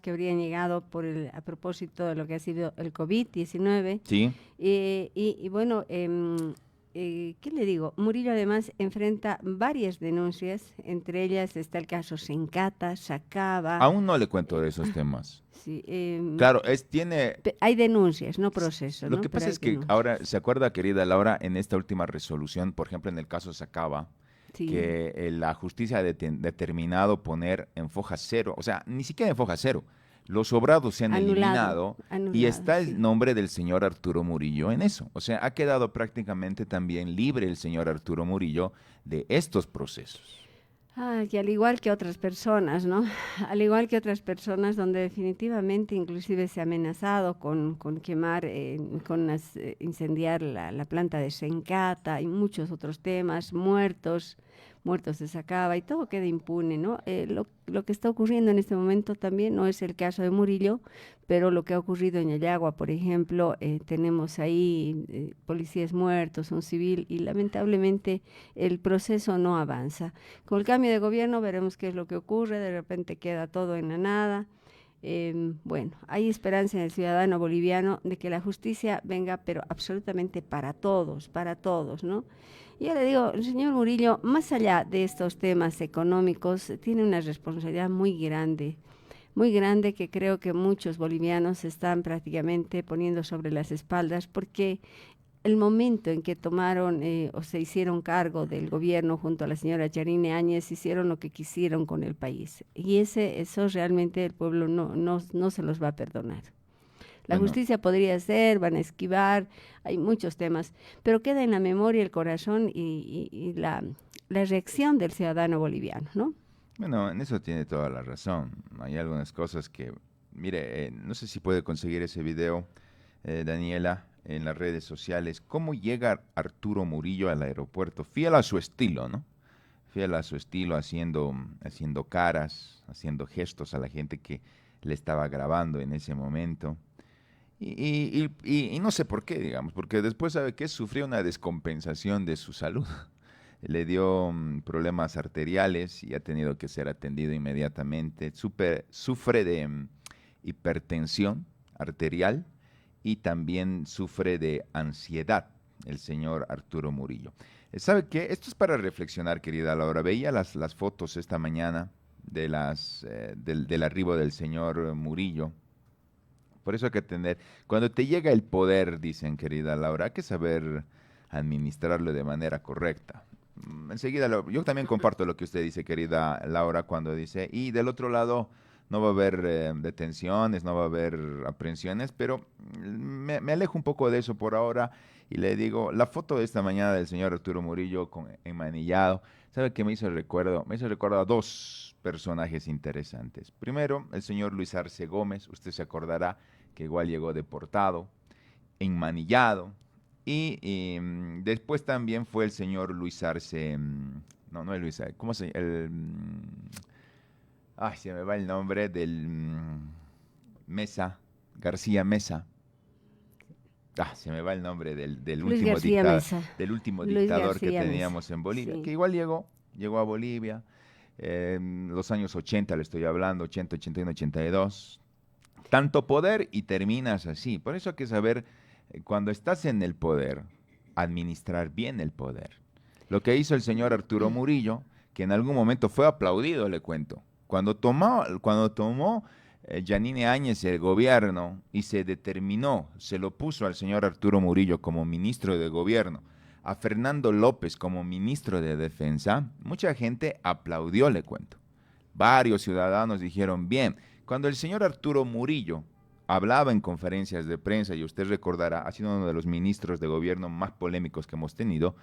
que habrían llegado a propósito de lo que ha sido el COVID-19. Sí. Y bueno, ¿qué le digo? Murillo además enfrenta varias denuncias, entre ellas está el caso Sencata, Sacaba. Aún no le cuento de esos temas. Sí, Claro, tiene. hay denuncias, no procesos, Lo ¿no? que Pero pasa hay es que denuncias. ahora, ¿se acuerda, querida Laura, en esta última resolución, por ejemplo, en el caso Sacaba, Sí, que la justicia ha determinado poner en foja cero, o sea, ni siquiera en foja cero, los sobrados se han eliminado y anulado, está el sí. nombre del señor Arturo Murillo en eso. O sea, ha quedado prácticamente también libre el señor Arturo Murillo de estos procesos. Ah, y al igual que otras personas, ¿no? Al igual que otras personas donde definitivamente inclusive se ha amenazado con quemar, incendiar la planta de Sencata y muchos otros temas, muertos se sacaba y todo queda impune, ¿no? Lo que está ocurriendo en este momento también no es el caso de Murillo, pero lo que ha ocurrido en Yayagua, por ejemplo, tenemos ahí policías muertos, un civil y lamentablemente el proceso no avanza. Con el cambio de gobierno veremos qué es lo que ocurre, de repente queda todo en la nada. Bueno, hay esperanza en el ciudadano boliviano de que la justicia venga, pero absolutamente para todos, ¿no? Y yo le digo, el señor Murillo, más allá de estos temas económicos, tiene una responsabilidad muy grande que creo que muchos bolivianos están prácticamente poniendo sobre las espaldas porque el momento en que tomaron o se hicieron cargo del gobierno junto a la señora Yanine Áñez, hicieron lo que quisieron con el país. Y eso realmente el pueblo no se los va a perdonar. La Bueno, justicia podría ser, van a esquivar, hay muchos temas, pero queda en la memoria, el corazón y la reacción del ciudadano boliviano, ¿no? bueno, en eso tiene toda la razón. Hay algunas cosas que, mire, no sé si puede conseguir ese video, Daniela, en las redes sociales. ¿Cómo llega Arturo Murillo al aeropuerto? Fiel a su estilo, ¿no? Fiel a su estilo, haciendo caras, haciendo gestos a la gente que le estaba grabando en ese momento. Y no sé por qué, digamos, porque después sabe que sufrió una descompensación de su salud. Le dio problemas arteriales y ha tenido que ser atendido inmediatamente. Sufre de hipertensión arterial y también sufre de ansiedad el señor Arturo Murillo. ¿Sabe qué? Esto es para reflexionar, querida Laura. Veía las fotos esta mañana del arribo del señor Murillo. Por eso hay que tener, cuando te llega el poder, dicen, querida Laura, hay que saber administrarlo de manera correcta. Enseguida, yo también comparto lo que usted dice, querida Laura, cuando dice, y del otro lado no va a haber detenciones, no va a haber aprehensiones, pero me alejo un poco de eso por ahora y le digo, la foto de esta mañana del señor Arturo Murillo enmanillado, ¿sabe qué me hizo el recuerdo? Me hizo el recuerdo a dos personajes interesantes. Primero, el señor Luis Arce Gómez, usted se acordará que igual llegó deportado, enmanillado, después también fue el señor Luis Arce, no, no es Luis Arce, ¿cómo se llama? Ay, se me va el nombre del Mesa, García Mesa. Ah, se me va el nombre Luis García Mesa. del último Luis dictador que García Mesa, teníamos en Bolivia, que sí. igual llegó a Bolivia, los años 80 le estoy hablando, 80, 81, 82. Tanto poder y terminas así. Por eso hay que saber, cuando estás en el poder, administrar bien el poder. Lo que hizo el señor Arturo Murillo, que en algún momento fue aplaudido, le cuento. Cuando tomó Yanine Áñez el gobierno y se determinó, se lo puso al señor Arturo Murillo como ministro de gobierno, a Fernando López como ministro de defensa, mucha gente aplaudió, le cuento. Varios ciudadanos dijeron, bien, cuando el señor Arturo Murillo hablaba en conferencias de prensa, y usted recordará, ha sido uno de los ministros de gobierno más polémicos que hemos tenido,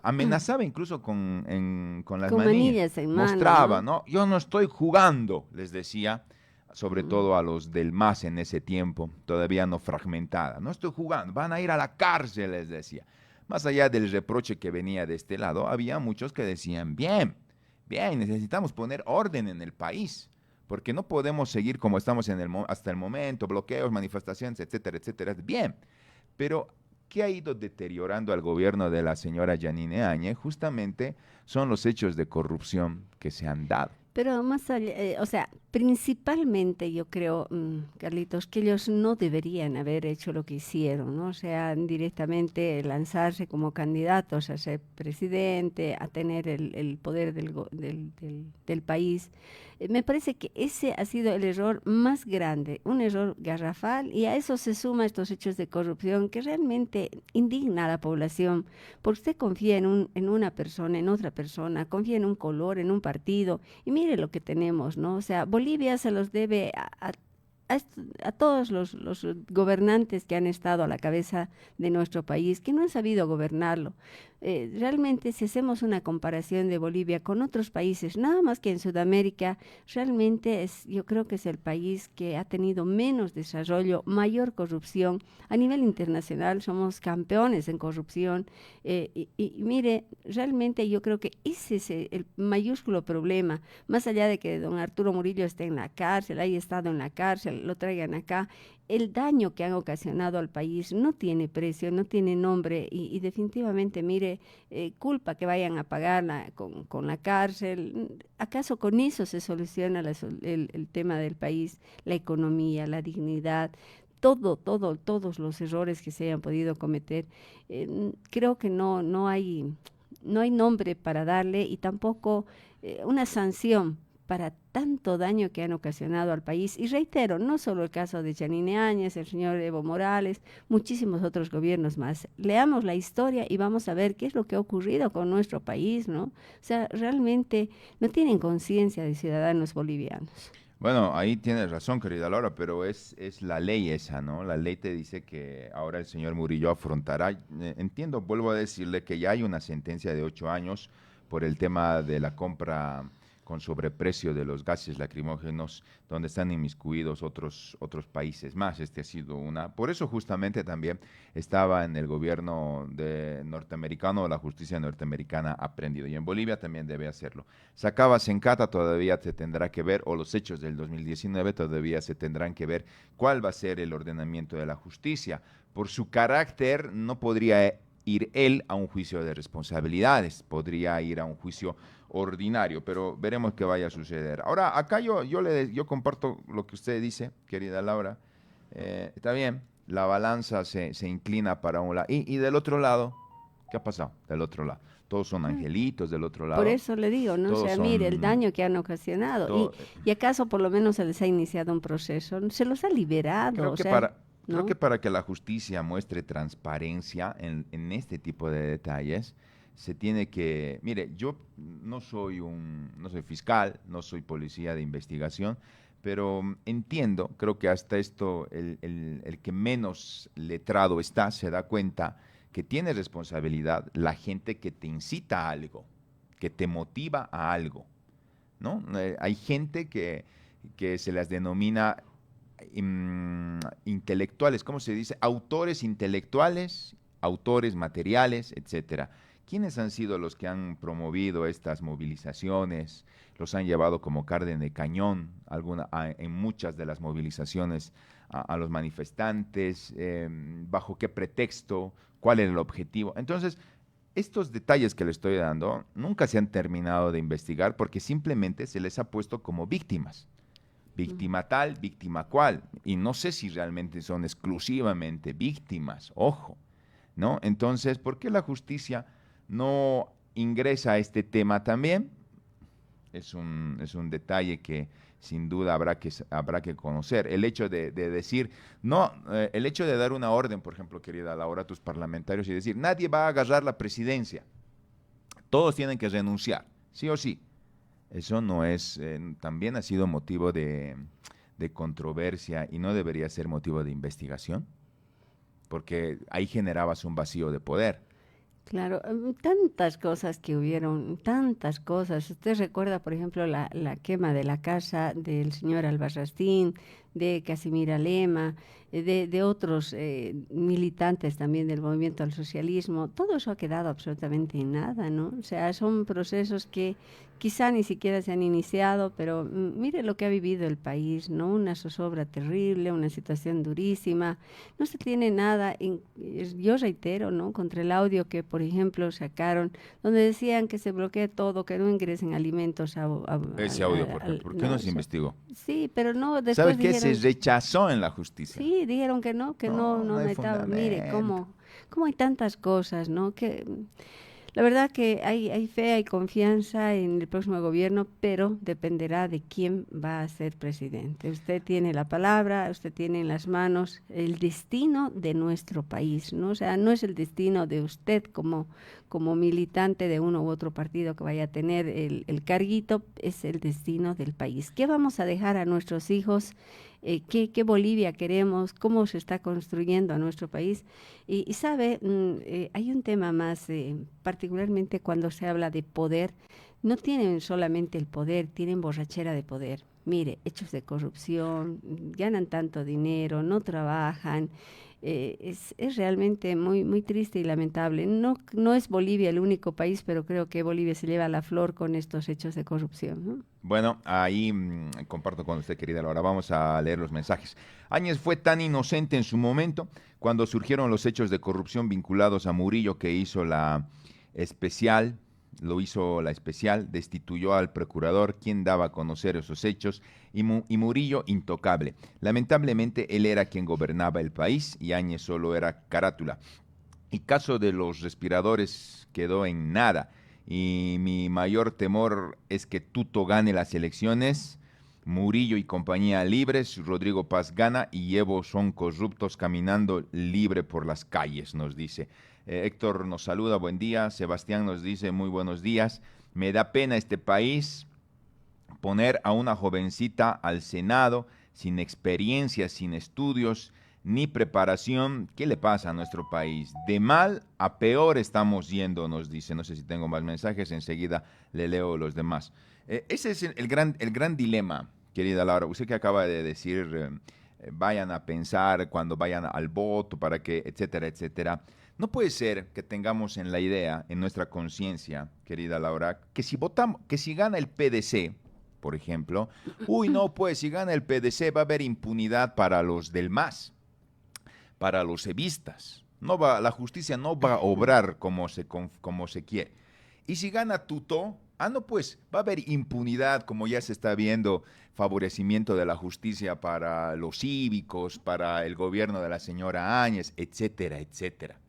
amenazaba incluso con las Con manillas, manillas en mano, mostraba, ¿no? ¿no? Yo no estoy jugando, les decía, sobre todo a los del MAS en ese tiempo, todavía no fragmentada, no estoy jugando, van a ir a la cárcel, les decía. Más allá del reproche que venía de este lado, había muchos que decían, bien, bien, necesitamos poner orden en el país, porque no podemos seguir como estamos hasta el momento, bloqueos, manifestaciones, etcétera, etcétera. Bien, pero ¿qué ha ido deteriorando al gobierno de la señora Yanine Áñez? Justamente son los hechos de corrupción que se han dado. Pero más allá, o sea, principalmente yo creo, Carlitos, que ellos no deberían haber hecho lo que hicieron, ¿no? O sea, directamente lanzarse como candidatos a ser presidente, a tener el poder del país. Me parece que ese ha sido el error más grande, un error garrafal, y a eso se suma estos hechos de corrupción que realmente indigna a la población, porque usted confía en una persona, en otra persona, confía en un color, en un partido, y mire lo que tenemos, ¿no? O sea, Bolivia se los debe a todos los gobernantes que han estado a la cabeza de nuestro país, que no han sabido gobernarlo. Realmente, si hacemos una comparación de Bolivia con otros países, nada más que en Sudamérica, realmente yo creo que es el país que ha tenido menos desarrollo, mayor corrupción. A nivel internacional somos campeones en corrupción. Y mire, realmente yo creo que ese es el mayúsculo problema, más allá de que don Arturo Murillo esté en la cárcel, haya estado en la cárcel, lo traigan acá, el daño que han ocasionado al país no tiene precio, no tiene nombre y definitivamente, mire, culpa que vayan a pagarla con la cárcel. ¿Acaso con eso se soluciona el tema del país, la economía, la dignidad? Todos los errores que se hayan podido cometer, creo que no hay nombre para darle y tampoco una sanción para tanto daño que han ocasionado al país. Y reitero, no solo el caso de Yanine Áñez, el señor Evo Morales, muchísimos otros gobiernos más. Leamos la historia y vamos a ver qué es lo que ha ocurrido con nuestro país, ¿no? O sea, realmente no tienen conciencia de ciudadanos bolivianos. Bueno, ahí tienes razón, querida Laura, pero es la ley esa, ¿no? La ley te dice que ahora el señor Murillo afrontará, entiendo, vuelvo a decirle que ya hay una sentencia de 8 años por el tema de la compra con sobreprecio de los gases lacrimógenos, donde están inmiscuidos otros países más. Este ha sido una. Por eso justamente también estaba en el gobierno norteamericano, la justicia norteamericana ha prendido. Y en Bolivia también debe hacerlo. Sacaba Sencata, todavía se tendrá que ver, o los hechos del 2019 todavía se tendrán que ver cuál va a ser el ordenamiento de la justicia. Por su carácter, no podría ir él a un juicio de responsabilidades, podría ir a un juicio ordinario, pero veremos qué vaya a suceder. Ahora, acá yo comparto lo que usted dice, querida Laura. Está bien, la balanza se inclina para un lado. Y del otro lado, ¿qué ha pasado? Del otro lado. Todos son angelitos del otro Por lado. eso le digo, ¿no? O Todos sea, mire el son... daño que han ocasionado. to- Y acaso por lo menos se les ha iniciado un proceso, se los ha liberado, creo o que sea, para... Creo ¿no? que para que la justicia muestre transparencia en este tipo de detalles, se tiene que, mire, yo no soy fiscal, no soy policía de investigación, pero entiendo, creo que hasta esto el que menos letrado está se da cuenta que tiene responsabilidad la gente que te incita a algo, que te motiva a algo, ¿no? Hay gente que se las denomina intelectuales, ¿cómo se dice? Autores intelectuales, autores materiales, etcétera. ¿Quiénes han sido los que han promovido estas movilizaciones? Los han llevado como carne de cañón en muchas de las movilizaciones a los manifestantes, bajo qué pretexto, cuál era el objetivo. Entonces, estos detalles que le estoy dando nunca se han terminado de investigar porque simplemente se les ha puesto como víctimas. Ujú. Víctima tal, víctima cual. Y no sé si realmente son exclusivamente víctimas, ojo, ¿no? Entonces, ¿por qué la justicia no ingresa a este tema también? Es un detalle que sin duda habrá que conocer. El hecho de decir, no, el hecho de dar una orden, por ejemplo, querida Laura, a tus parlamentarios y decir, nadie va a agarrar la presidencia, todos tienen que renunciar, sí o sí. Eso no es, también ha sido motivo de controversia y no debería ser motivo de investigación, porque ahí generabas un vacío de poder. Claro, tantas cosas que hubieron, tantas cosas. Usted recuerda, por ejemplo, la quema de la casa del señor Albarracín, de Casimira Lema, de otros militantes también del movimiento al socialismo. Todo eso ha quedado absolutamente en nada, ¿no? O sea, son procesos que quizá ni siquiera se han iniciado, pero mire lo que ha vivido el país, ¿no? Una zozobra terrible, una situación durísima. No se tiene nada, yo reitero, ¿no? Contra el audio que, por ejemplo, sacaron, donde decían que se bloquea todo, que no ingresen alimentos Ese audio, ¿por qué no se investigó? Sí, pero no, ¿Sabe después qué? dijeron, Se rechazó en la justicia. sí, dijeron que no, No hay metaba. Mire, fundamento. cómo hay tantas cosas, ¿no? Que la verdad que hay fe, hay confianza en el próximo gobierno, pero dependerá de quién va a ser presidente. Usted tiene la palabra, usted tiene en las manos el destino de nuestro país, ¿no? O sea, no es el destino de usted como militante de uno u otro partido que vaya a tener el carguito, es el destino del país. ¿Qué vamos a dejar a nuestros hijos? ¿Qué Bolivia queremos? ¿Cómo se está construyendo a nuestro país? Y sabe, hay un tema más, particularmente cuando se habla de poder, no tienen solamente el poder, tienen borrachera de poder. Mire, hechos de corrupción, ganan tanto dinero, no trabajan. Es realmente muy triste y lamentable. No es Bolivia el único país, pero creo que Bolivia se lleva la flor con estos hechos de corrupción, ¿no? Bueno, ahí comparto con usted, querida Laura. Vamos a leer los mensajes. Áñez fue tan inocente en su momento cuando surgieron los hechos de corrupción vinculados a Murillo que hizo la especial, destituyó al procurador, quien daba a conocer esos hechos, y Murillo intocable. Lamentablemente, él era quien gobernaba el país y Áñez solo era carátula. Y caso de los respiradores quedó en nada. Y mi mayor temor es que Tuto gane las elecciones, Murillo y compañía libres, Rodrigo Paz gana y Evo son corruptos caminando libre por las calles, nos dice. Héctor nos saluda, buen día. Sebastián nos dice, muy buenos días. Me da pena este país poner a una jovencita al Senado sin experiencia, sin estudios, ni preparación. ¿Qué le pasa a nuestro país? De mal a peor estamos yendo, nos dice. No sé si tengo más mensajes, enseguida le leo los demás. Ese es el gran dilema, querida Laura. Usted que acaba de decir, vayan a pensar cuando vayan al voto, para que, etcétera, etcétera. No puede ser que tengamos en la idea, en nuestra conciencia, querida Laura, que si votamos, que si gana el PDC, por ejemplo, no, pues si gana el PDC va a haber impunidad para los del MAS, para los evistas. La justicia no va a obrar como se quiere. Y si gana Tuto, no, pues va a haber impunidad, como ya se está viendo, favorecimiento de la justicia para los cívicos, para el gobierno de la señora Áñez, etcétera, etcétera.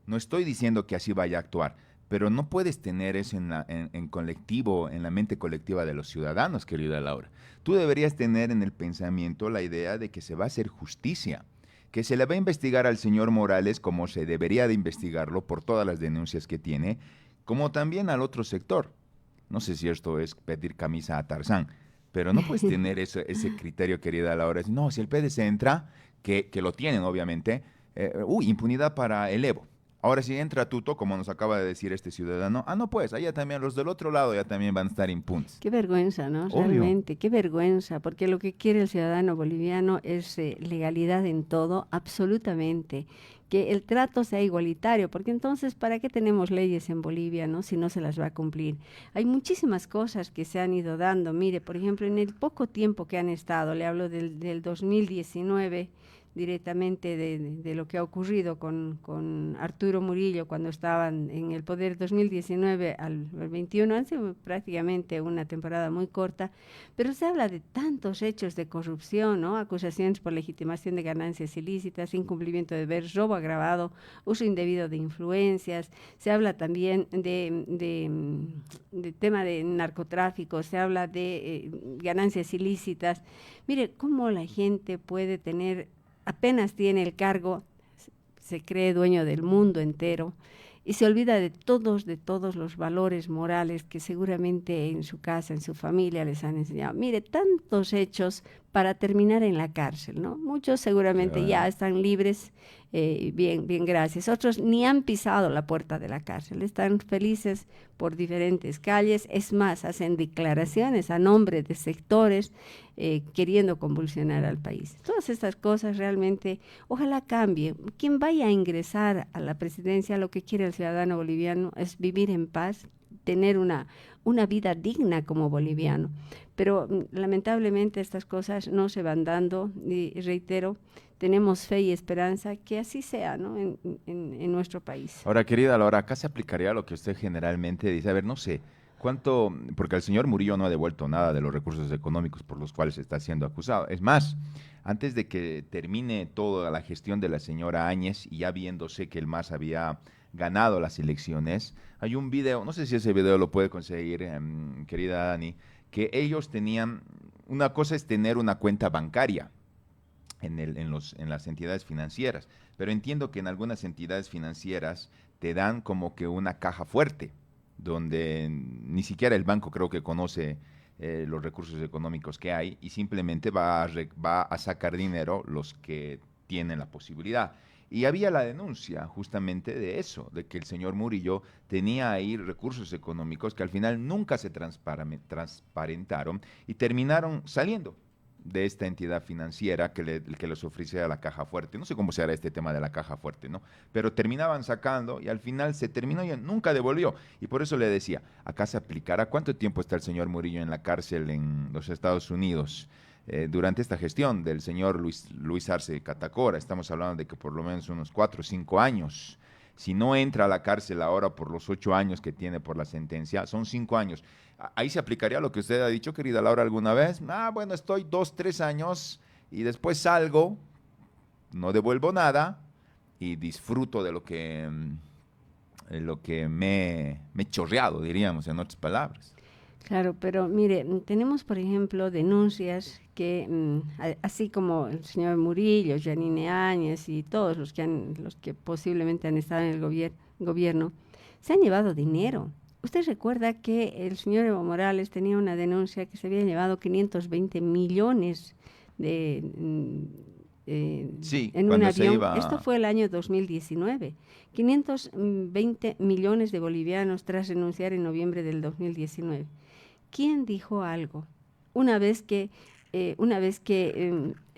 No estoy diciendo que así vaya a actuar, pero no puedes tener eso en colectivo, en la mente colectiva de los ciudadanos, querida Laura. Tú deberías tener en el pensamiento la idea de que se va a hacer justicia, que se le va a investigar al señor Morales como se debería de investigarlo por todas las denuncias que tiene, como también al otro sector. No sé si esto es pedir camisa a Tarzán, pero no puedes tener ese criterio, querida Laura. No, si el PDC entra, que lo tienen obviamente, impunidad para el Evo. Ahora si entra Tuto, como nos acaba de decir este ciudadano, no pues, allá también los del otro lado ya también van a estar impunes. Qué vergüenza, ¿no? Obvio. Realmente, qué vergüenza, porque lo que quiere el ciudadano boliviano es legalidad en todo, absolutamente, que el trato sea igualitario, porque entonces, ¿para qué tenemos leyes en Bolivia, no? Si no se las va a cumplir. Hay muchísimas cosas que se han ido dando. Mire, por ejemplo, en el poco tiempo que han estado, le hablo del 2019, directamente de lo que ha ocurrido con Arturo Murillo cuando estaban en el poder 2019 al 21, han sido prácticamente una temporada muy corta, pero se habla de tantos hechos de corrupción, ¿no? Acusaciones por legitimación de ganancias ilícitas, incumplimiento de deberes, robo agravado, uso indebido de influencias, se habla también de tema de narcotráfico, se habla de ganancias ilícitas. Mire, cómo la gente puede tener, apenas tiene el cargo, se cree dueño del mundo entero y se olvida de todos los valores morales que seguramente en su casa, en su familia les han enseñado. Mire, tantos hechos para terminar en la cárcel, ¿no? Muchos seguramente ya están libres, bien, gracias. Otros ni han pisado la puerta de la cárcel, están felices por diferentes calles. Es más, hacen declaraciones a nombre de sectores queriendo convulsionar al país. Todas estas cosas realmente, ojalá cambie. Quien vaya a ingresar a la presidencia, lo que quiere el ciudadano boliviano es vivir en paz, tener una vida digna como boliviano. Pero lamentablemente estas cosas no se van dando y reitero, tenemos fe y esperanza que así sea, ¿no? En nuestro país. Ahora, querida Laura, acá se aplicaría lo que usted generalmente dice. A ver, no sé, cuánto, porque el señor Murillo no ha devuelto nada de los recursos económicos por los cuales está siendo acusado. Es más, antes de que termine toda la gestión de la señora Áñez y ya viéndose que el MAS había ganado las elecciones, hay un video, no sé si ese video lo puede conseguir, querida Dani, que ellos tenían, una cosa es tener una cuenta bancaria en las entidades financieras, pero entiendo que en algunas entidades financieras te dan como que una caja fuerte, donde ni siquiera el banco creo que conoce los recursos económicos que hay y simplemente va a sacar dinero los que tienen la posibilidad. Y había la denuncia justamente de eso, de que el señor Murillo tenía ahí recursos económicos que al final nunca se transparentaron y terminaron saliendo de esta entidad financiera que les ofrecía la caja fuerte. No sé cómo se hará este tema de la caja fuerte, ¿no? Pero terminaban sacando y al final se terminó y nunca devolvió. Y por eso le decía, acá se aplicará. ¿Cuánto tiempo está el señor Murillo en la cárcel en los Estados Unidos? Durante esta gestión del señor Luis Arce Catacora, estamos hablando de que por lo menos unos 4 o 5 años. Si no entra a la cárcel ahora por los 8 años que tiene por la sentencia, son 5 años. Ahí se aplicaría lo que usted ha dicho, querida Laura, alguna vez. Bueno, estoy 2, 3 años y después salgo, no devuelvo nada y disfruto de lo que me he chorreado, diríamos, en otras palabras. Claro, pero mire, tenemos por ejemplo denuncias que, así como el señor Murillo, Yanine Áñez y todos los que posiblemente han estado en el gobierno, se han llevado dinero. ¿Usted recuerda que el señor Evo Morales tenía una denuncia que se habían llevado 520 millones de, Sí, en un cuando se avión? iba. Esto fue el año 2019. 520 millones de bolivianos tras renunciar en noviembre del 2019. ¿Quién dijo algo? Una vez que,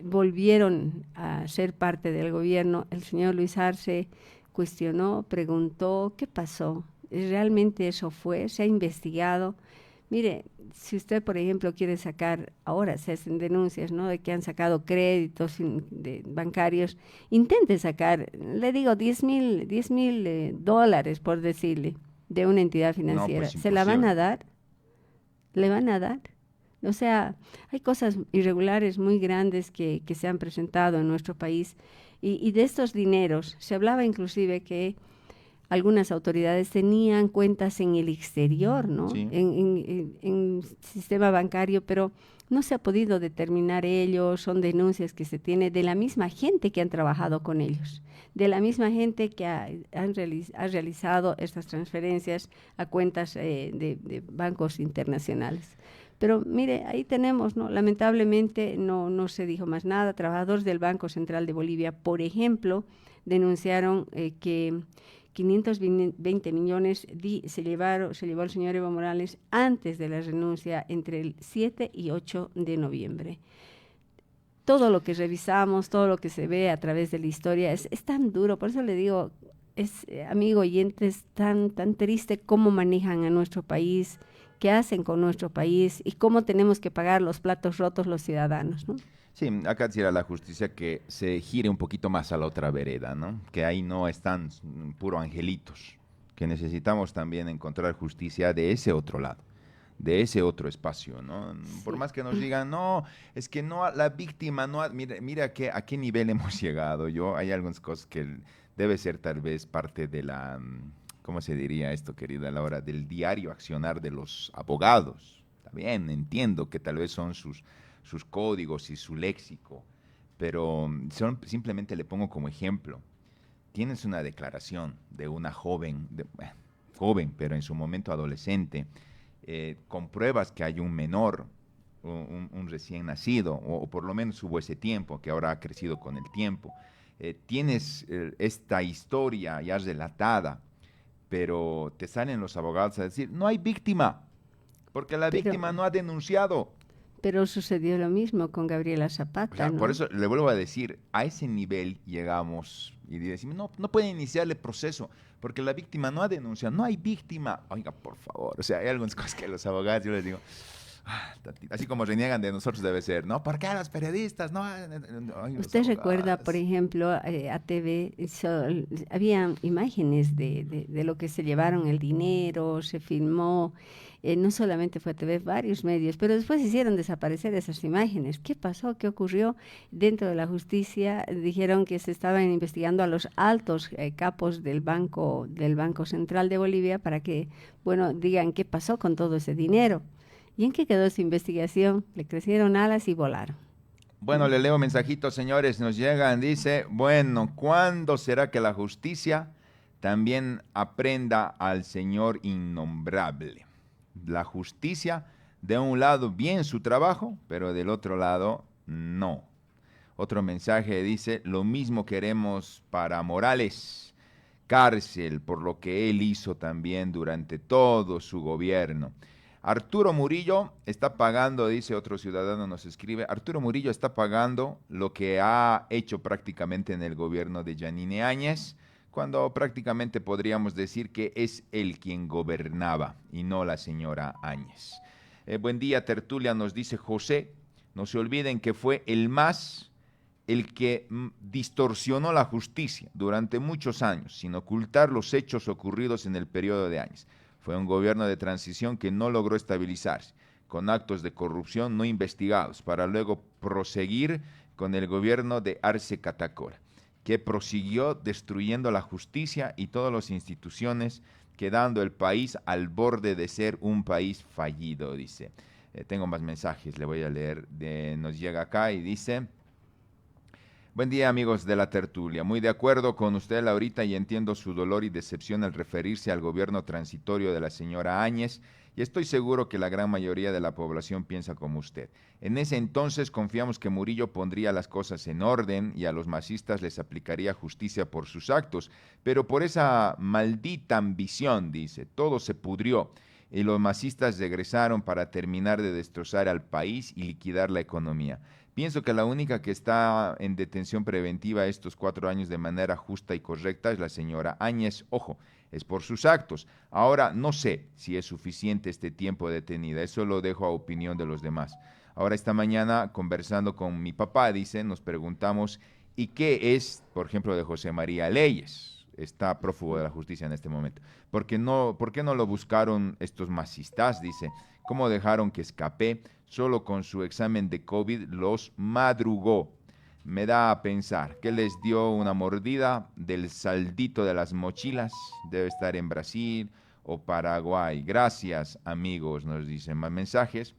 volvieron a ser parte del gobierno, el señor Luis Arce cuestionó, preguntó, ¿qué pasó? ¿Realmente eso fue? ¿Se ha investigado? Mire, si usted, por ejemplo, quiere sacar, ahora se hacen denuncias, ¿no?, de que han sacado créditos bancarios, intente sacar, le digo, 10.000 dólares, por decirle, de una entidad No, financiera. pues ¿Se la van a imposible. dar? ¿Le van a dar? O sea, hay cosas irregulares muy grandes que se han presentado en nuestro país y de estos dineros, se hablaba inclusive que algunas autoridades tenían cuentas en el exterior, ¿no? Sí. En sistema bancario, pero no se ha podido determinar ellos, son denuncias que se tiene de la misma gente que han trabajado con ellos, de la misma gente que ha realizado estas transferencias a cuentas de bancos internacionales. Pero mire, ahí tenemos, ¿no? Lamentablemente no se dijo más nada. Trabajadores del Banco Central de Bolivia, por ejemplo, denunciaron que 520 millones se llevó el señor Evo Morales antes de la renuncia entre el 7 y 8 de noviembre. Todo lo que revisamos, todo lo que se ve a través de la historia es tan duro, por eso le digo, amigo oyente, es tan triste cómo manejan a nuestro país, qué hacen con nuestro país y cómo tenemos que pagar los platos rotos los ciudadanos, ¿no? Sí, acá quisiera la justicia que se gire un poquito más a la otra vereda, ¿no? Que ahí no están puro angelitos, que necesitamos también encontrar justicia de ese otro lado, de ese otro espacio, ¿no? Por Sí. más que nos digan, no, es que no, la víctima no, mira a qué nivel hemos llegado. Hay algunas cosas que debe ser tal vez parte de ¿cómo se diría esto, querida Laura? Del diario accionar de los abogados. Está bien, entiendo que tal vez son sus códigos y su léxico, pero simplemente le pongo como ejemplo. Tienes una declaración de una joven, joven, pero en su momento adolescente, compruebas que hay un menor, un recién nacido, o por lo menos hubo ese tiempo, que ahora ha crecido con el tiempo. Tienes esta historia ya relatada, pero te salen los abogados a decir, no hay víctima, porque la Pero víctima no ha denunciado. Pero sucedió lo mismo con Gabriela O Zapata, sea, por ¿no? eso le vuelvo a decir, a ese nivel llegamos y decimos, no, no puede iniciar el proceso, porque la víctima no ha denunciado, no hay víctima. Oiga, por favor, o sea, hay algunas cosas que los abogados, yo les digo, así como reniegan de nosotros debe ser, ¿no? ¿Por qué los periodistas? No, ay, los Usted recuerda, por abogados. ejemplo, ATV, había imágenes de lo que se llevaron el dinero, se filmó, no solamente fue ATV, varios medios, pero después hicieron desaparecer esas imágenes. ¿Qué pasó? ¿Qué ocurrió? Dentro de la justicia dijeron que se estaban investigando a los altos capos del Banco Central de Bolivia para que, bueno, digan qué pasó con todo ese dinero. ¿Y en qué quedó esa investigación? Le crecieron alas y volaron. Bueno, le leo mensajitos, señores, nos llegan, dice, bueno, ¿cuándo será que la justicia también aprenda al señor innombrable? La justicia, de un lado, bien su trabajo, pero del otro lado, no. Otro mensaje dice, lo mismo queremos para Morales, cárcel por lo que él hizo también durante todo su gobierno. Arturo Murillo está pagando, dice otro ciudadano, nos escribe, Arturo Murillo está pagando lo que ha hecho prácticamente en el gobierno de Yanine Áñez, cuando prácticamente podríamos decir que es él quien gobernaba y no la señora Áñez. Buen día, tertulia, nos dice José, no se olviden que fue el que distorsionó la justicia durante muchos años, sin ocultar los hechos ocurridos en el periodo de años. Fue un gobierno de transición que no logró estabilizarse, con actos de corrupción no investigados, para luego proseguir con el gobierno de Arce Catacora, que prosiguió destruyendo la justicia y todas las instituciones, quedando el país al borde de ser un país fallido, dice. Tengo más mensajes, le voy a leer. Nos llega acá y dice... Buen día, amigos de la tertulia. Muy de acuerdo con usted, Laurita, y entiendo su dolor y decepción al referirse al gobierno transitorio de la señora Áñez, y estoy seguro que la gran mayoría de la población piensa como usted. En ese entonces confiamos que Murillo pondría las cosas en orden y a los masistas les aplicaría justicia por sus actos, pero por esa maldita ambición, dice, todo se pudrió y los masistas regresaron para terminar de destrozar al país y liquidar la economía. Pienso que la única que está en detención preventiva estos 4 años de manera justa y correcta es la señora Áñez. Ojo, es por sus actos. Ahora, no sé si es suficiente este tiempo detenida. Eso lo dejo a opinión de los demás. Ahora, esta mañana, conversando con mi papá, dice, nos preguntamos, ¿y qué es, por ejemplo, de José María Leyes? Está prófugo de la justicia en este momento. ¿Por qué no lo buscaron estos masistas? Dice, ¿cómo dejaron que escape? Solo con su examen de COVID los madrugó. Me da a pensar que les dio una mordida del saldito de las mochilas. Debe estar en Brasil o Paraguay. Gracias, amigos, nos dicen más mensajes.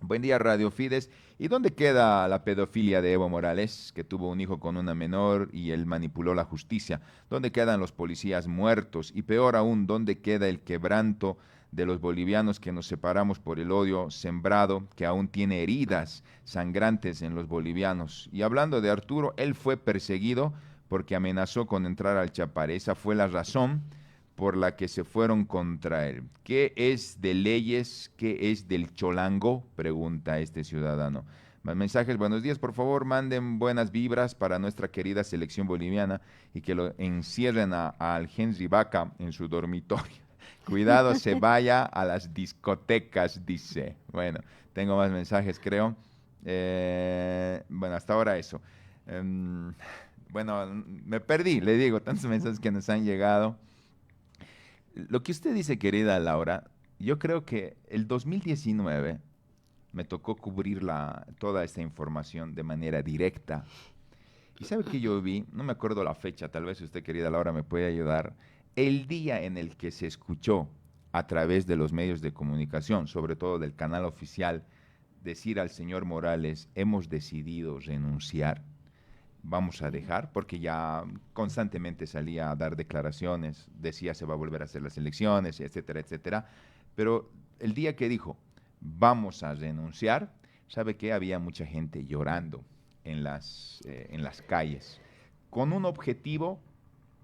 Buen día, Radio Fides. ¿Y dónde queda la pedofilia de Evo Morales, que tuvo un hijo con una menor y él manipuló la justicia? ¿Dónde quedan los policías muertos? Y peor aún, ¿dónde queda el quebranto de los bolivianos que nos separamos por el odio sembrado, que aún tiene heridas sangrantes en los bolivianos? Y hablando de Arturo, él fue perseguido porque amenazó con entrar al Chapare. Esa fue la razón por la que se fueron contra él. ¿Qué es de Leyes? ¿Qué es del Cholango? Pregunta este ciudadano. Más mensajes, buenos días, por favor, manden buenas vibras para nuestra querida selección boliviana y que lo encierren al Henry Vaca en su dormitorio. Cuidado, se vaya a las discotecas, dice. Bueno, tengo más mensajes, creo. Bueno, hasta ahora eso. Bueno, me perdí, le digo, tantos mensajes que nos han llegado. Lo que usted dice, querida Laura, yo creo que el 2019 me tocó cubrir toda esta información de manera directa. ¿Y sabe qué yo vi? No me acuerdo la fecha, tal vez usted, querida Laura, me puede ayudar. El día en el que se escuchó a través de los medios de comunicación, sobre todo del canal oficial, decir al señor Morales, hemos decidido renunciar, vamos a dejar, porque ya constantemente salía a dar declaraciones, decía se va a volver a hacer las elecciones, etcétera, etcétera. Pero el día que dijo, vamos a renunciar, sabe que había mucha gente llorando en las calles, con un objetivo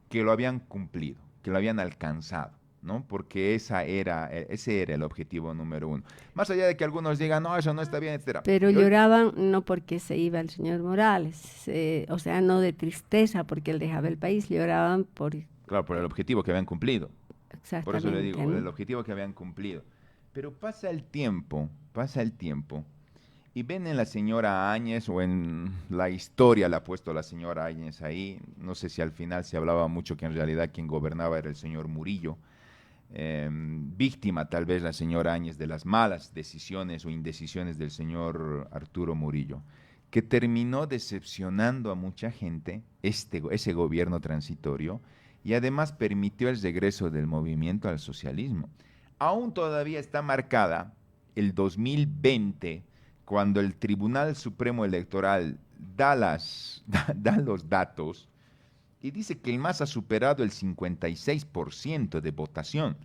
que lo habían cumplido, que lo habían alcanzado. ¿no? Porque ese era el objetivo número uno. Más allá de que algunos digan, no, eso no está bien, etcétera. Pero lloraban no porque se iba el señor Morales, o sea, no de tristeza porque él dejaba el país, lloraban por Claro, por el objetivo que habían cumplido. Por eso le exactamente, digo, el ¿no? objetivo que habían cumplido. Pero pasa el tiempo, y ven en la señora Áñez, o en la historia le ha puesto la señora Áñez ahí, no sé si al final se hablaba mucho que en realidad quien gobernaba era el señor Murillo, víctima tal vez la señora Áñez de las malas decisiones o indecisiones del señor Arturo Murillo, que terminó decepcionando a mucha gente, ese gobierno transitorio, y además permitió el regreso del movimiento al socialismo. Aún todavía está marcada el 2020, cuando el Tribunal Supremo Electoral da los datos y dice que el MAS ha superado el 56% de votación.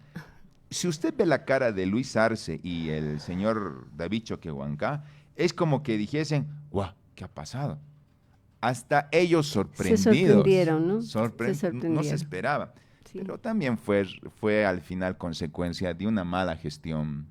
Si usted ve la cara de Luis Arce y el señor David Choquehuanca, es como que dijesen, ¡guau! ¿Qué ha pasado? Hasta ellos Se sorprendidos. sorprendieron, ¿no? Se No se sorprendieron, esperaba. sí. Pero también fue al final consecuencia de una mala gestión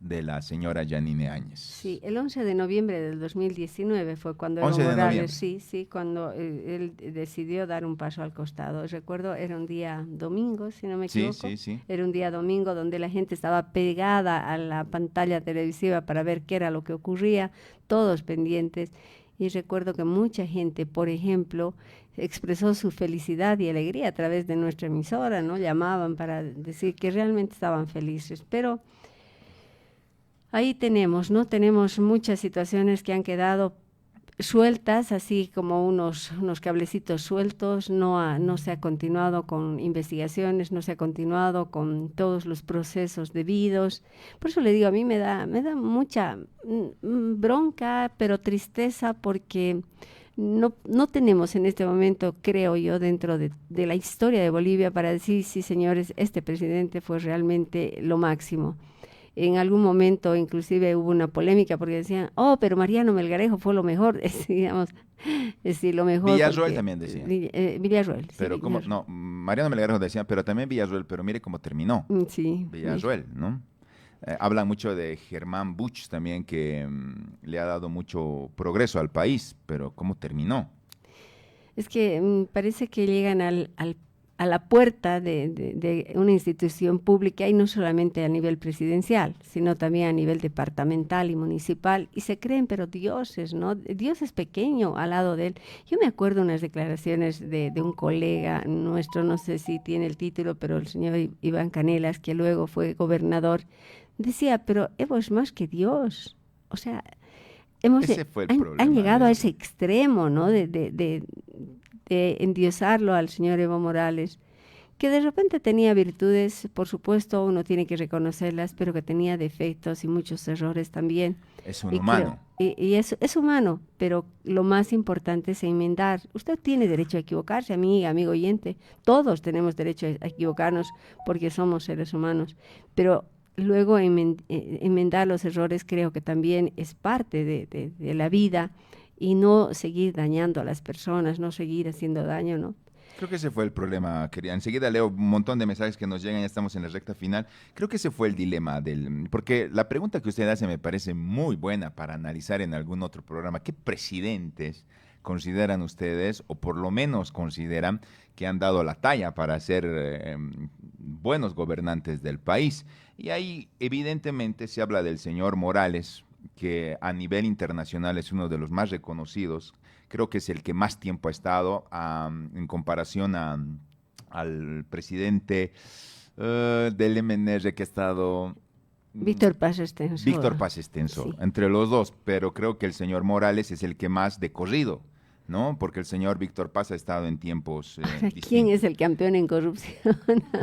de la señora Yanine Sí, Áñez. el 11 de noviembre del 2019 fue cuando Evo 11 de Morales, noviembre. sí, sí, cuando él decidió dar un paso al costado. Recuerdo, era un día domingo, si no me Sí, equivoco, sí, sí. era un día domingo donde la gente estaba pegada a la pantalla televisiva para ver qué era lo que ocurría, todos pendientes. Y recuerdo que mucha gente, por ejemplo, expresó su felicidad y alegría a través de nuestra emisora, ¿no? Llamaban para decir que realmente estaban felices, pero ahí tenemos, ¿no? Tenemos muchas situaciones que han quedado sueltas, así como unos cablecitos sueltos, no se ha continuado con investigaciones, no se ha continuado con todos los procesos debidos. Por eso le digo, a mí me da mucha bronca, pero tristeza porque no tenemos en este momento, creo yo, dentro de la historia de Bolivia para decir, sí, señores, este presidente fue realmente lo máximo. En algún momento inclusive hubo una polémica porque decían, oh, pero Mariano Melgarejo fue lo mejor, digamos, es decir, lo mejor Villarroel porque también decía. Villarroel, sí, Pero como, Villarroel. no, Mariano Melgarejo decía, pero también Villarroel, pero mire cómo terminó. Sí, Villarroel, ¿no? Hablan mucho de Germán Buch también, que le ha dado mucho progreso al país, pero ¿cómo terminó? es que parece que llegan a la puerta de una institución pública y no solamente a nivel presidencial, sino también a nivel departamental y municipal, y se creen pero dioses, ¿no? Dios es pequeño al lado de él. Yo me acuerdo unas declaraciones de un colega nuestro, no sé si tiene el título, pero el señor Iván Canelas, que luego fue gobernador, decía, pero Evo es más que Dios. O sea, Ese fue el han problema llegado a del... ese extremo, ¿no? De endiosarlo al señor Evo Morales, que de repente tenía virtudes, por supuesto, uno tiene que reconocerlas, pero que tenía defectos y muchos errores también. Es un Y creo, humano. y es humano, pero lo más importante es enmendar. Usted tiene derecho a equivocarse, amigo oyente. Todos tenemos derecho a equivocarnos porque somos seres humanos. Pero luego enmendar los errores creo que también es parte de la vida y no seguir dañando a las personas, no seguir haciendo daño, ¿no? Creo que ese fue el problema, querida. Enseguida leo un montón de mensajes que nos llegan, ya estamos en la recta final. Creo que ese fue el dilema del... Porque la pregunta que usted hace me parece muy buena para analizar en algún otro programa. ¿Qué presidentes consideran ustedes, o por lo menos consideran, que han dado la talla para ser buenos gobernantes del país? Y ahí evidentemente se habla del señor Morales, que a nivel internacional es uno de los más reconocidos. Creo que es el que más tiempo ha estado en comparación al presidente del MNR que ha estado, mm, Víctor Paz Estenso, Víctor Paz Estenso, sí. entre los dos, pero creo que el señor Morales es el que más de corrido, ¿no? Porque el señor Víctor Paz ha estado en tiempos Ahora, ¿quién es distintos. el campeón en corrupción?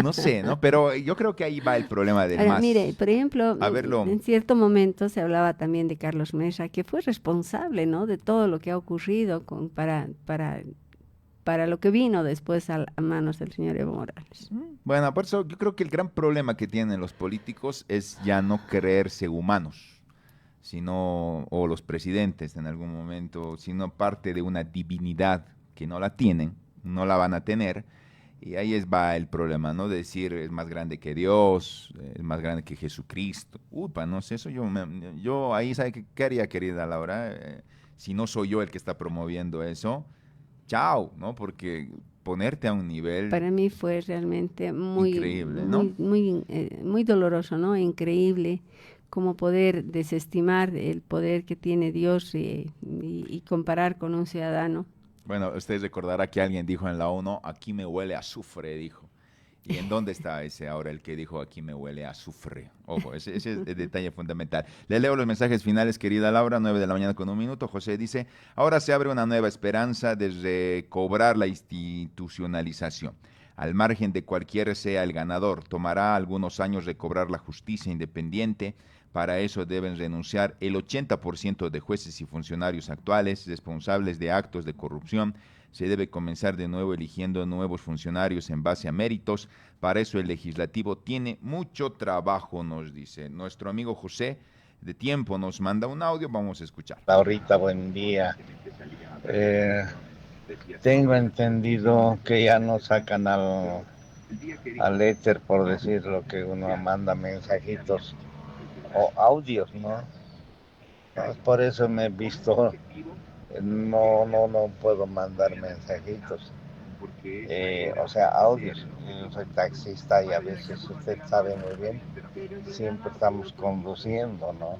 No sé, ¿no? Pero yo creo que ahí va el problema del Ahora, mire, más. por ejemplo, A verlo, en cierto momento se hablaba también de Carlos Mesa, que fue responsable, ¿no? De todo lo que ha ocurrido para lo que vino después a manos del señor Evo Morales. bueno, por eso yo creo que el gran problema que tienen los políticos es ya no creerse humanos, sino, o los presidentes en algún momento, sino parte de una divinidad que no la tienen, no la van a tener, Y ahí va el problema, ¿no? Decir es más grande que Dios, es más grande que Jesucristo. Upa, no sé, eso yo ahí, ¿sabe qué haría, querida Laura? Si no soy yo el que está promoviendo eso, chao, ¿no? Porque ponerte a un nivel Para mí fue realmente increíble, ¿no? muy doloroso, ¿no? Increíble como poder desestimar el poder que tiene Dios y comparar con un ciudadano. Bueno, usted recordará que alguien dijo en la ONU, aquí me huele a azufre, dijo. ¿Y en dónde está ese ahora el que dijo aquí me huele a azufre? Ojo, ese es el detalle fundamental. Le leo los mensajes finales, querida Laura, 9 de la mañana con 1 minuto. José dice, ahora se abre una nueva esperanza de recobrar la institucionalización. Al margen de cualquier sea el ganador, tomará algunos años recobrar la justicia independiente. Para eso deben renunciar el 80% de jueces y funcionarios actuales responsables de actos de corrupción. Se debe comenzar de nuevo eligiendo nuevos funcionarios en base a méritos. Para eso el legislativo tiene mucho trabajo, nos dice. Nuestro amigo José de Tiempo nos manda un audio, vamos a escuchar. Laurita, buen día. Tengo entendido que ya no sacan al éter, por decir lo que uno manda mensajitos o audios, ¿no? Por eso me he visto, no puedo mandar mensajitos, o sea, audios. Yo soy taxista y a veces usted sabe muy bien, siempre estamos conduciendo, ¿no?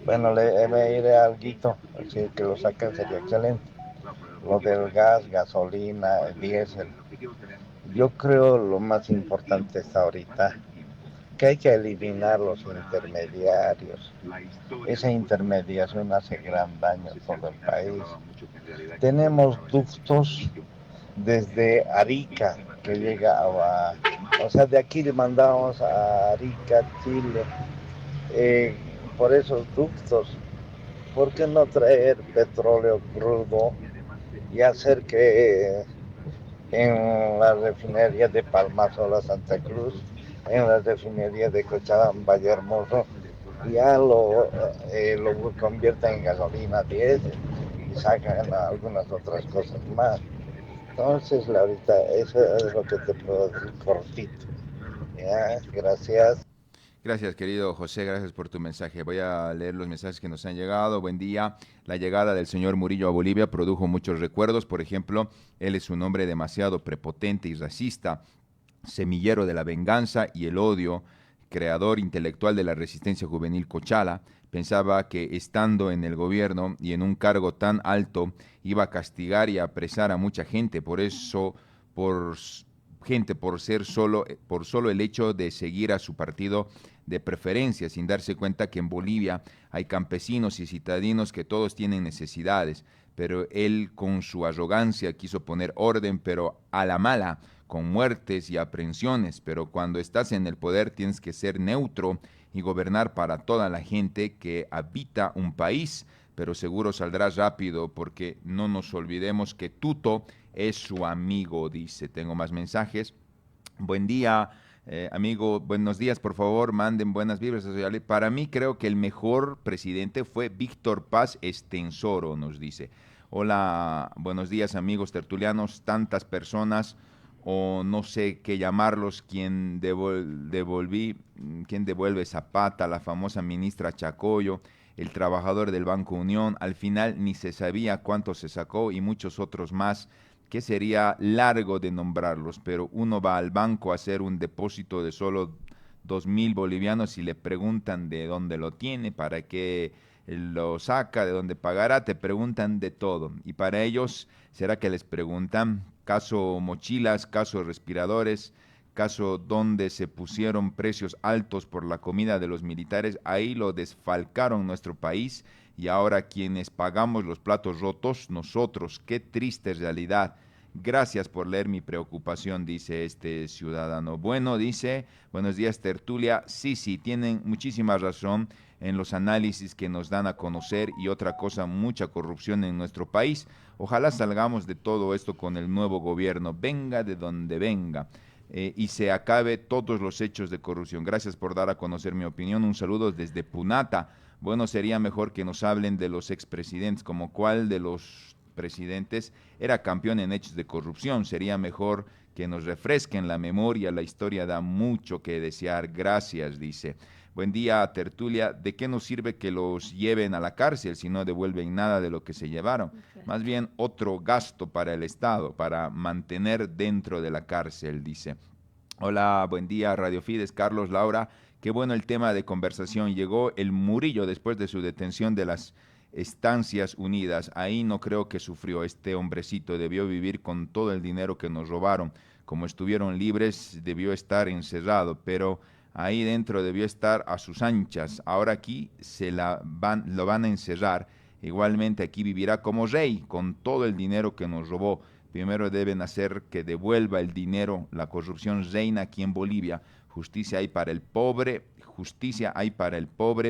Bueno, me iré al guito, así que lo saquen sería excelente. Lo del gas, gasolina, diésel. Yo creo lo más importante es ahorita que hay que eliminar los intermediarios. Esa intermediación hace gran daño a todo el país. Tenemos ductos desde Arica que llega o sea, de aquí le mandamos a Arica, Chile, por esos ductos. ¿Por qué no traer petróleo crudo y hacer que en la refinería de Palmasola, Santa Cruz, en la refinería de Cochabamba, Hermoso, ya lo conviertan en gasolina 10 y sacan algunas otras cosas más? Entonces, Laurita, eso es lo que te puedo decir cortito. Ya, gracias. Gracias, querido José, gracias por tu mensaje. Voy a leer los mensajes que nos han llegado. Buen día. La llegada del señor Murillo a Bolivia produjo muchos recuerdos. Por ejemplo, él es un hombre demasiado prepotente y racista, semillero de la venganza y el odio, creador intelectual de la resistencia juvenil Cochala. Pensaba que estando en el gobierno y en un cargo tan alto iba a castigar y a apresar a mucha gente. Por eso, por solo el hecho de seguir a su partido de preferencia, sin darse cuenta que en Bolivia hay campesinos y citadinos que todos tienen necesidades, pero él con su arrogancia quiso poner orden, pero a la mala, con muertes y aprehensiones. Pero cuando estás en el poder tienes que ser neutro y gobernar para toda la gente que habita un país, pero seguro saldrás rápido porque no nos olvidemos que Tuto es su amigo, dice. Tengo más mensajes. Buen día, amigo, buenos días, por favor, manden buenas vibras. Para mí creo que el mejor presidente fue Víctor Paz Estensoro, nos dice. Hola, buenos días, amigos tertulianos, tantas personas, o no sé qué llamarlos, quien devuelve Zapata, la famosa ministra Chacoyo, el trabajador del Banco Unión, al final ni se sabía cuánto se sacó y muchos otros más, que sería largo de nombrarlos, pero uno va al banco a hacer un depósito de solo 2.000 bolivianos y le preguntan de dónde lo tiene, para qué lo saca, de dónde pagará, te preguntan de todo. Y para ellos, ¿será que les preguntan caso mochilas, caso respiradores, caso donde se pusieron precios altos por la comida de los militares? Ahí lo desfalcaron nuestro país y ahora quienes pagamos los platos rotos, nosotros. Qué triste realidad. Gracias por leer mi preocupación, dice este ciudadano. Bueno, dice, buenos días tertulia. Sí, tienen muchísima razón en los análisis que nos dan a conocer y otra cosa, mucha corrupción en nuestro país. Ojalá salgamos de todo esto con el nuevo gobierno, venga de donde venga. Y se acabe todos los hechos de corrupción. Gracias por dar a conocer mi opinión. Un saludo desde Punata. Bueno, sería mejor que nos hablen de los expresidentes, como cuál de los presidentes era campeón en hechos de corrupción. Sería mejor que nos refresquen la memoria, la historia da mucho que desear. Gracias, dice. Buen día, tertulia. ¿De qué nos sirve que los lleven a la cárcel si no devuelven nada de lo que se llevaron? Más bien otro gasto para el Estado, para mantener dentro de la cárcel, dice. Hola, buen día, Radio Fides, Carlos, Laura. Qué bueno el tema de conversación. Llegó el Murillo después de su detención de las Estancias Unidas. Ahí no creo que sufrió. Este hombrecito debió vivir con todo el dinero que nos robaron. Como estuvieron libres, debió estar encerrado, pero ahí dentro debió estar a sus anchas. Ahora aquí lo van a encerrar. Igualmente aquí vivirá como rey, con todo el dinero que nos robó. Primero deben hacer que devuelva el dinero. La corrupción reina aquí en Bolivia. Justicia hay para el pobre,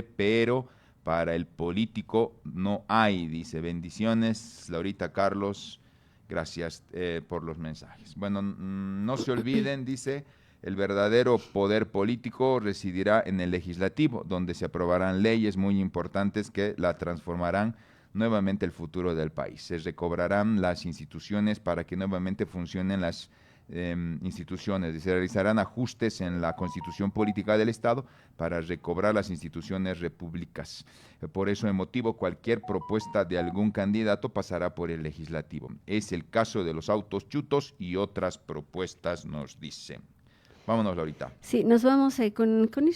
pero para el político no hay, dice. Bendiciones, Laurita, Carlos, gracias por los mensajes. Bueno, no se olviden, dice, el verdadero poder político residirá en el legislativo, donde se aprobarán leyes muy importantes que la transformarán nuevamente el futuro del país. Se recobrarán las instituciones para que nuevamente funcionen las instituciones y se realizarán ajustes en la constitución política del Estado para recobrar las instituciones repúblicas. Por eso emotivo cualquier propuesta de algún candidato pasará por el legislativo. Es el caso de los autos chutos y otras propuestas, nos dicen. Vámonos, Laurita. Sí, nos vamos con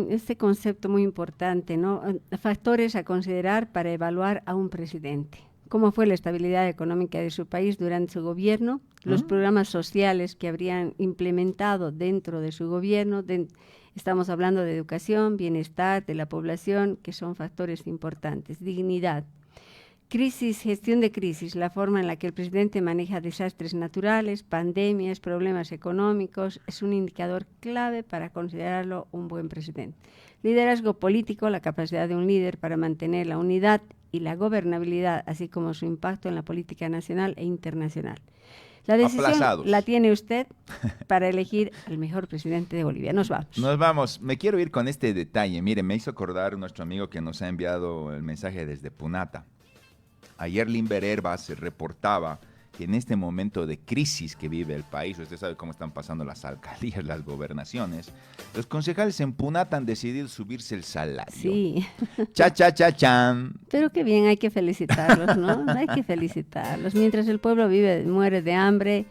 este concepto muy importante, ¿no? Factores a considerar para evaluar a un presidente. Cómo fue la estabilidad económica de su país durante su gobierno, los programas sociales que habrían implementado dentro de su gobierno. Estamos hablando de educación, bienestar de la población, que son factores importantes. Dignidad. Crisis, gestión de crisis, la forma en la que el presidente maneja desastres naturales, pandemias, problemas económicos, es un indicador clave para considerarlo un buen presidente. Liderazgo político, la capacidad de un líder para mantener la unidad y la gobernabilidad, así como su impacto en la política nacional e internacional. La decisión la tiene usted para elegir al mejor presidente de Bolivia. Nos vamos. Nos vamos. Me quiero ir con este detalle. Mire, me hizo acordar nuestro amigo que nos ha enviado el mensaje desde Punata. Ayer Limber Herbas se reportaba que en este momento de crisis que vive el país, usted sabe cómo están pasando las alcaldías, las gobernaciones, los concejales en Punata han decidido subirse el salario. Sí. Cha-cha-cha-chan. Pero qué bien, hay que felicitarlos, ¿no? Hay que felicitarlos. Mientras el pueblo muere de hambre,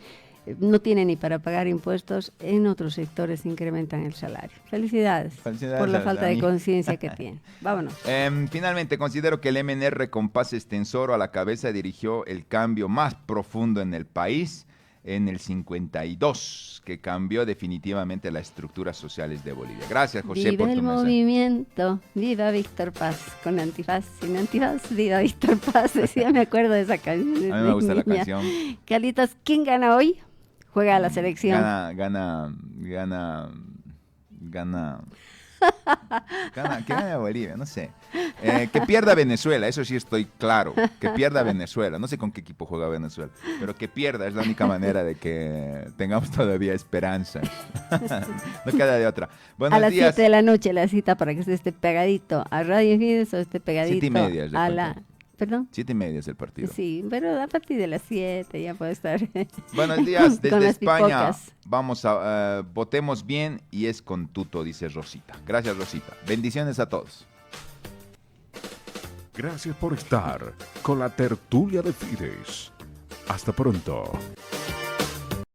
no tiene ni para pagar impuestos, en otros sectores incrementan el salario. Felicidades por la falta de conciencia que tiene. Vámonos. Finalmente, considero que el MNR con Paz Estensoro a la cabeza dirigió el cambio más profundo en el país en el 52, que cambió definitivamente las estructuras sociales de Bolivia. Gracias, José, viva por tu mensaje. Viva el movimiento, viva Víctor Paz, con antifaz, sin antifaz, viva Víctor Paz. Decía, me acuerdo de esa canción. A mí me gusta la canción. Carlitos, ¿quién gana hoy? Juega a la selección. Gana. Que gane Bolivia, no sé. Que pierda Venezuela, eso sí estoy claro. Que pierda Venezuela. No sé con qué equipo juega Venezuela, pero que pierda es la única manera de que tengamos todavía esperanza. No queda de otra. Buenos a las días. 7 de la noche la cita para que esté pegadito a Radio Fides o esté pegadito 7:30 a la... ¿Perdón? 7:30 es el partido. Sí, pero a partir de las 7 ya puede estar. Buenos días, desde España. Pipocas. Vamos a votemos bien y es con tuto, dice Rosita. Gracias, Rosita. Bendiciones a todos. Gracias por estar con la tertulia de Fides. Hasta pronto.